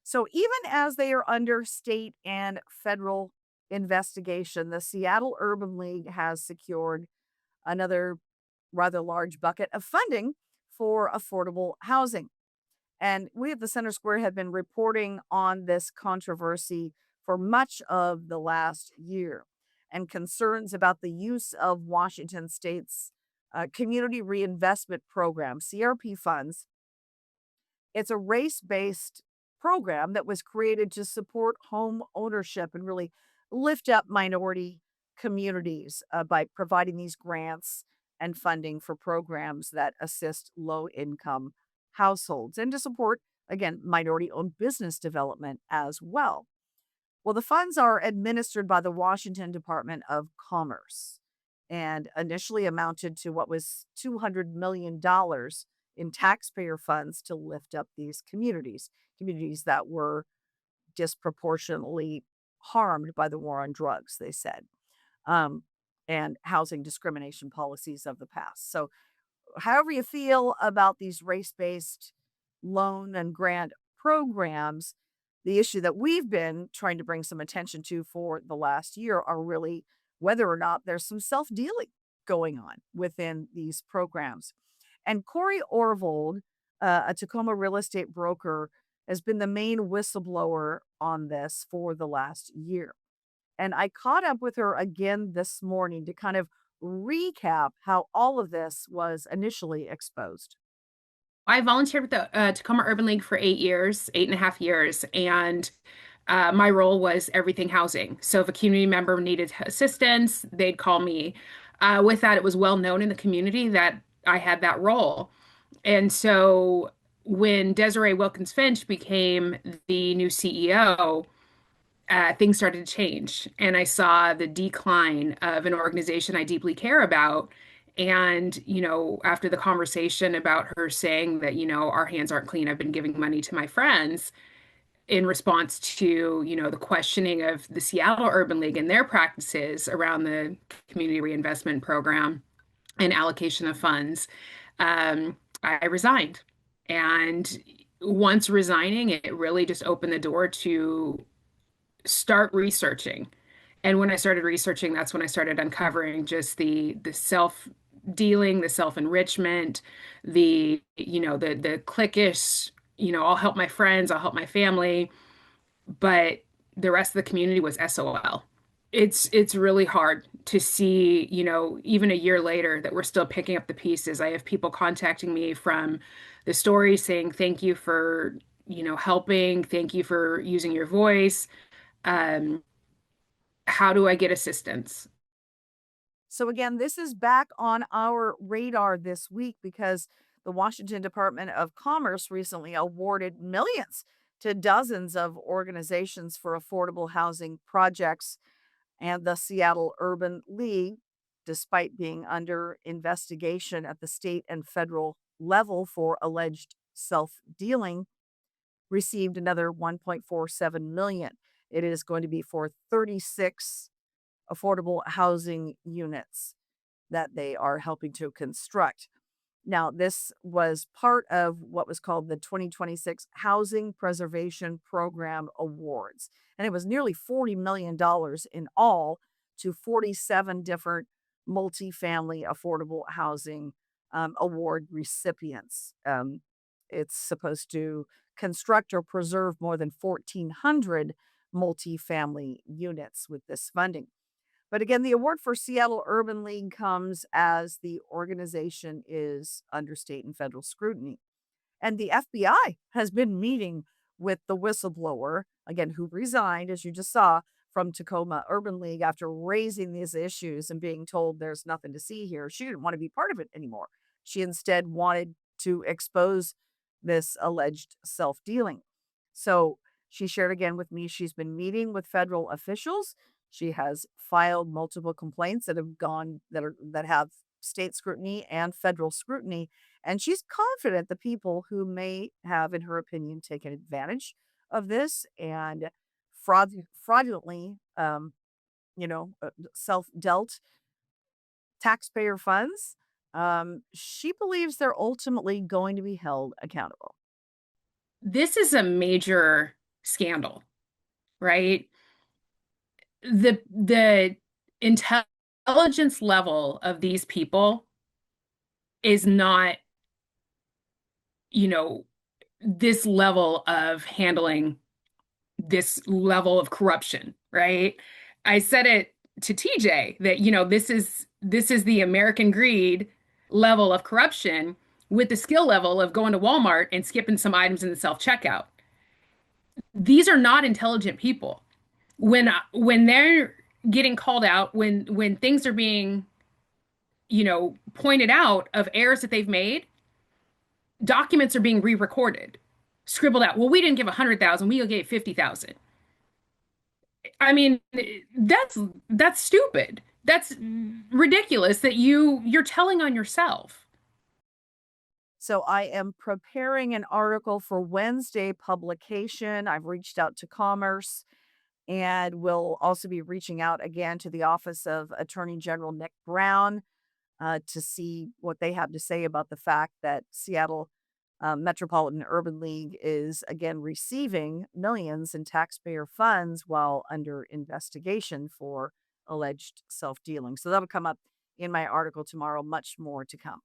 So even as they are under state and federal investigation, the Seattle Urban League has secured another rather large bucket of funding for affordable housing. And we at the Center Square have been reporting on this controversy for much of the last year and concerns about the use of Washington State's Community Reinvestment Program, CRP funds. It's a race based program that was created to support home ownership and really lift up minority communities by providing these grants and funding for programs that assist low income households and to support, again, minority owned business development as well. Well, the funds are administered by the Washington Department of Commerce and initially amounted to what was $200 million dollars in taxpayer funds to lift up these communities that were disproportionately harmed by the war on drugs, they said, um, and housing discrimination policies of the past. So, however you feel about these race based loan and grant programs, the issue that we've been trying to bring some attention to for the last year are really whether or not there's some self dealing going on within these programs. And Corey Orvold, a Tacoma real estate broker, has been the main whistleblower on this for the last year. And I caught up with her again this morning to kind of recap how all of this was initially exposed. I volunteered with the Tacoma Urban League for 8 years, 8.5 years, and my role was everything housing. So if a community member needed assistance, they'd call me. With that, it was well known in the community that I had that role. And so when Desiree Wilkins Finch became the new CEO, things started to change. And I saw the decline of an organization I deeply care about. And, after the conversation about her saying that, our hands aren't clean, I've been giving money to my friends in response to, the questioning of the Seattle Urban League and their practices around the Community Reinvestment Program and allocation of funds, I resigned. And once resigning, it really just opened the door to start researching. And when I started researching, that's when I started uncovering just the self dealing, the self enrichment, the cliquish, I'll help my friends, I'll help my family, but the rest of the community was SOL. It's really hard to see, even a year later that we're still picking up the pieces. I have people contacting me from the story saying, thank you for, helping, thank you for using your voice. Um, how do I get assistance? So, again, this is back on our radar this week because the Washington Department of Commerce recently awarded millions to dozens of organizations for affordable housing projects. And the Seattle Urban League, despite being under investigation at the state and federal level for alleged self dealing, received another 1.47 million. It is going to be for 36 affordable housing units that they are helping to construct. Now, this was part of what was called the 2026 Housing Preservation Program Awards. And it was nearly $40 million dollars in all to 47 different multifamily affordable housing award recipients. It's supposed to construct or preserve more than 1,400 multifamily units with this funding. But again, the award for Seattle Urban League comes as the organization is under state and federal scrutiny. And the FBI has been meeting with the whistleblower, again, who resigned, as you just saw, from Tacoma Urban League after raising these issues and being told there's nothing to see here. She didn't want to be part of it anymore. She instead wanted to expose this alleged self dealing. So she shared again with me she's been meeting with federal officials. She has filed multiple complaints that have state scrutiny and federal scrutiny, and she's confident the people who may have, in her opinion, taken advantage of this and fraudulently, self dealt taxpayer funds, she believes they're ultimately going to be held accountable. This is a major scandal, right? The intelligence level of these people is not, you know, this level of handling this level of corruption, right? I said it to TJ that, this is the American greed level of corruption with the skill level of going to Walmart and skipping some items in the self-checkout. These are not intelligent people. When they're getting called out, when things are being, pointed out of errors that they've made, documents are being re-recorded, scribbled out. Well, we didn't give 100,000, we gave 50,000. I mean, that's stupid. That's ridiculous that you're telling on yourself. So I am preparing an article for Wednesday publication. I've reached out to Commerce and will also be reaching out again to the Office of Attorney General Nick Brown to see what they have to say about the fact that Seattle Metropolitan Urban League is again receiving millions in taxpayer funds while under investigation for alleged self dealing. So that'll come up in my article tomorrow. Much more to come.